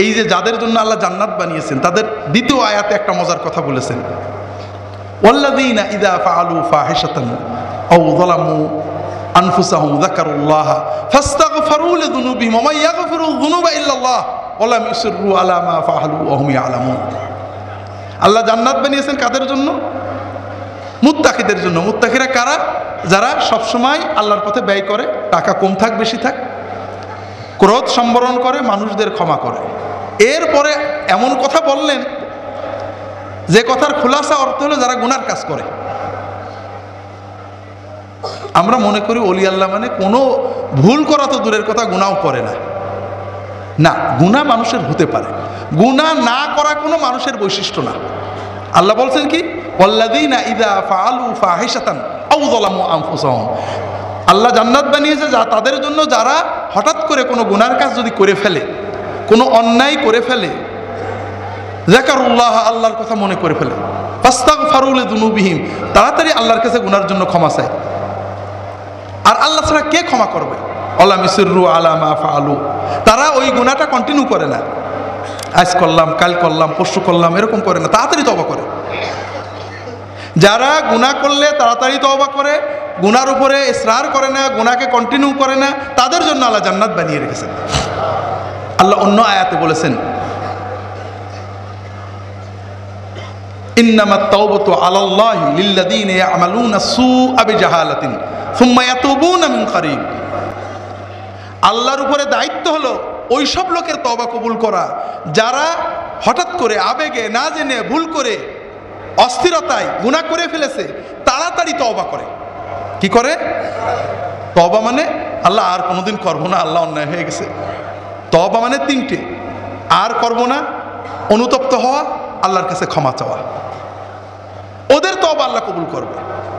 এই যে যাদের জন্য আল্লাহ জান্নাত বানিয়েছেন তাদের দ্বিতীয় আয়াতে একটা মজার কথা বলেছেন, ওয়াল্লাযীনা ইযা ফাআলু ফাহিশাতান আও যালামু আনফুসাহুম যাকারুল্লাহ ফাস্তাগফিরু লিযুনুবিহিম ওয়া মান ইয়াগফিরুয যুনুবা ইল্লাল্লাহ ওয়া লাম ইউসিররু আলা মা ফাআলু ওয়া হুম ইয়ালামুন। আল্লাহ জান্নাত বানিয়েছেন কাদের জন্য? মুত্তাকিদের জন্য। মুত্তাকিরা কারা? যারা সবসময় আল্লাহর পথে ব্যয় করে, টাকা কম থাক বেশি থাক, ক্রোধ সম্বরণ করে, মানুষদের ক্ষমা করে। এরপরে এমন কথা বললেন যে কথার খোলাসা অর্থ হলো যারা গুনার কাজ করে। আমরা মনে করি ওলি আল্লাহ মানে কোনো ভুল করা তো দূরের কথা, গুনাও করে না। না, গুনাহ মানুষের হতে পারে, গুনাহ না করা কোনো মানুষের বৈশিষ্ট্য না। আল্লাহ বলছেন কি, ওয়াল্লাযীনা ইযা ফাআলু ফাহিশাতান আও যালামু আনফুসাহুম। আল্লাহ জান্নাত বানিয়েছে যা তাদের জন্য যারা হঠাৎ করে কোনো গুনার কাজ যদি করে ফেলে, কোনো অন্যায় করে ফেলে, যাকারুল্লাহ আল্লাহর কথা মনে করে ফেলে, ফাস্তাগফিরু লিযুনুবিহিম তাড়াতাড়ি আল্লাহর কাছে গুনার জন্য ক্ষমা চায়। আর আল্লাহ ছাড়া কে ক্ষমা করবে? ওয়া লাম ইউসিররু আলা মা ফাআলু, তারা ওই গুনাহটা কন্টিনিউ করে না, আজ করলাম কাল করলাম পরশু করলাম এরকম করে না, তাড়াতাড়ি তওবা করে। যারা গুনাহ করলে তাড়াতাড়ি তওবা করে, গুনার উপরে ইসরার করে না, গুনাহকে কন্টিনিউ করে না, তাদের জন্য আল্লাহ জান্নাত বানিয়ে রেখেছেন। আল্লাহ অন্য আয়াতে বলেছেন, ইন্নামাত তাওবাতু আলাল্লাহি লিল্লাযীনা ইয়া'মালুনা সুআ বিজাহালাতিন সুম্মা ইয়াতুবুনা মিন কারীব। আল্লাহর উপরে দায়িত্ব হলো ওই সব লোকের তওবা কবুল করা যারা হঠাৎ করে আবেগে না জেনে ভুল করে অস্থিরতায় গুনাহ করে ফেলেছে, তাড়াতাড়ি তওবা করে। কি করে? তওবা মানে আল্লাহ আর কোনোদিন করবো না, আল্লাহ অন্যায় হয়ে গেছে। তওবা মানে তিনটে, আর করবো না, অনুতপ্ত হওয়া, আল্লাহর কাছে ক্ষমা চাওয়া। ওদের তওবা আল্লাহ কবুল করবে।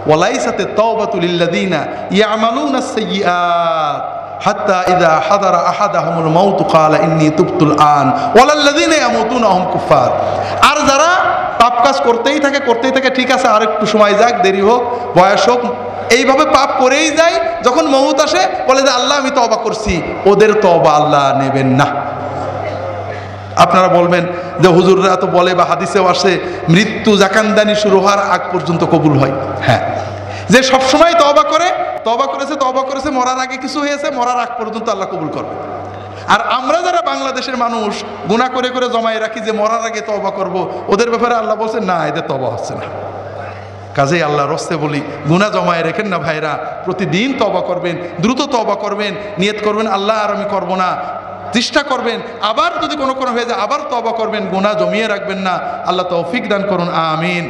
ওয়ালাইসাতে তাওবাতু লিল্লাযীনা ইয়া'মালুনা আস-সাইয়্যাত হাত্তা ইযা হাদারা আহাদাহুমুল মাউতু ক্বালা ইন্নী তুবতুল আন ওয়ালাল্লাযীনা ইয়ামুতুনা হুম কুফার। আর যারা পাপ কাজ করতেই থাকে, ঠিক আছে আর একটু সময় যাক, দেরি হোক, বয়স হোক, এইভাবে পাপ করেই যায়, যখন মউত আসে বলে যে আল্লাহ আমি তওবা করছি, ওদের তওবা আল্লাহ নেবেন না। আপনারা বলবেন যে হুজুররা তো বলে বা হাদিসেও আসে মৃত্যু জাকান্দানি শুরু হওয়ার আগ পর্যন্ত কবুল হয়। হ্যাঁ, যে সবসময় তওবা করেছে, মরার আগে কিছু হয়েছে, মরার আগ পর্যন্ত আল্লাহ কবুল করবে। আর আমরা যারা বাংলাদেশের মানুষ গুনাহ করে করে জমায়ে রাখি যে মরার আগে তওবা করব, ওদের ব্যাপারে আল্লাহ বলছে না, এদের তওবা হচ্ছে না। কাজেই আল্লাহর রাস্তে বলি, গুনাহ জমায়ে রেখেন না ভাইরা, প্রতিদিন তওবা করবেন, দ্রুত তওবা করবেন, নিয়ত করবেন আল্লাহ আর আমি করব না, চেষ্টা করবেন। আবার যদি কোনো হয়ে যায় আবার তওবা করবেন, গুনাহ জমিয়ে রাখবেন না। আল্লাহ তৌফিক দান করুন, আমিন।